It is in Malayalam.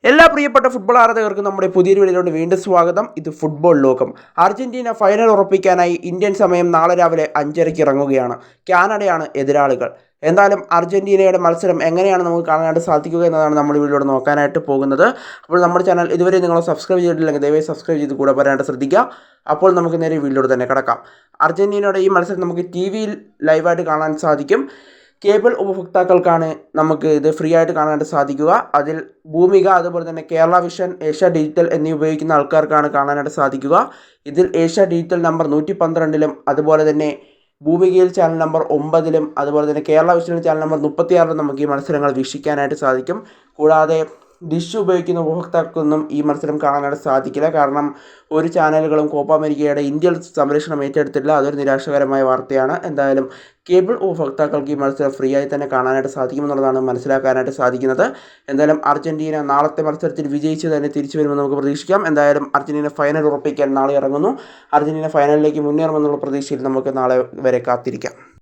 എല്ലാ പ്രിയപ്പെട്ട ഫുട്ബോൾ ആരാധകർക്കും നമ്മുടെ പുതിയൊരു വീഡിയോയിലോട്ട് വീണ്ടും സ്വാഗതം. ഇത് ഫുട്ബോൾ ലോകം. അർജന്റീന ഫൈനൽ ഉറപ്പിക്കാനായി ഇന്ത്യൻ സമയം നാളെ രാവിലെ 5:30 ഇറങ്ങുകയാണ്. കാനഡയാണ് എതിരാളികൾ. എന്തായാലും അർജന്റീനയുടെ മത്സരം എങ്ങനെയാണ് നമുക്ക് കാണാനായിട്ട് സാധിക്കുക എന്നതാണ് നമ്മൾ വീഡിയോയിലൂടെ നോക്കാനായിട്ട് പോകുന്നത്. അപ്പോൾ നമ്മുടെ ചാനൽ ഇതുവരെ നിങ്ങൾ സബ്സ്ക്രൈബ് ചെയ്തിട്ടില്ലെങ്കിൽ ദയവായി സബ്സ്ക്രൈബ് ചെയ്ത് കൂടെ പറയാനായിട്ട് ശ്രദ്ധിക്കുക. അപ്പോൾ നമുക്ക് നേരെ വീഡിയോയിലൂടെ തന്നെ കിടക്കാം. അർജന്റീനയുടെ ഈ മത്സരം നമുക്ക് TV ലൈവായിട്ട് കാണാൻ സാധിക്കും. കേബിൾ ഉപഭോക്താക്കൾക്കാണ് നമുക്ക് ഇത് ഫ്രീ ആയിട്ട് കാണാനായിട്ട് സാധിക്കുക. അതിൽ ഭൂമിക, അതുപോലെ തന്നെ കേരള വിഷൻ, ഏഷ്യ ഡിജിറ്റൽ എന്നിവ ഉപയോഗിക്കുന്ന ആൾക്കാർക്കാണ് കാണാനായിട്ട് സാധിക്കുക. ഇതിൽ ഏഷ്യ ഡിജിറ്റൽ നമ്പർ 112-ലും അതുപോലെ തന്നെ ഭൂമികയിൽ ചാനൽ നമ്പർ 9-ലും അതുപോലെ തന്നെ കേരള വിഷനിൽ ചാനൽ നമ്പർ 36-ലും നമുക്ക് ഈ മത്സരങ്ങൾ വീക്ഷിക്കാനായിട്ട് സാധിക്കും. കൂടാതെ ഡിഷ് ഉപയോഗിക്കുന്ന ഉപഭോക്താക്കൾക്കൊന്നും ഈ മത്സരം കാണാനായിട്ട് സാധിക്കില്ല. കാരണം ഒരു ചാനലുകളും കോപ്പ അമേരിക്കയുടെ ഇന്ത്യയിൽ സംരക്ഷണം ഏറ്റെടുത്തിട്ടില്ല. അതൊരു നിരാശകരമായ വാർത്തയാണ്. എന്തായാലും കേബിൾ ഉപഭോക്താക്കൾക്ക് ഈ മത്സരം ഫ്രീ ആയി തന്നെ കാണാനായിട്ട് സാധിക്കുമെന്നുള്ളതാണ് മനസ്സിലാക്കാനായിട്ട് സാധിക്കുന്നത്. എന്തായാലും അർജന്റീന നാളത്തെ മത്സരത്തിൽ വിജയിച്ച് തന്നെ തിരിച്ചു വരുമെന്ന് നമുക്ക് പ്രതീക്ഷിക്കാം. എന്തായാലും അർജന്റീന ഫൈനൽ ഉറപ്പിക്കാൻ നാളെ ഇറങ്ങുന്നു. അർജന്റീന ഫൈനലിലേക്ക് മുന്നേറുമെന്നുള്ള പ്രതീക്ഷയിൽ നമുക്ക് നാളെ വരെ കാത്തിരിക്കാം.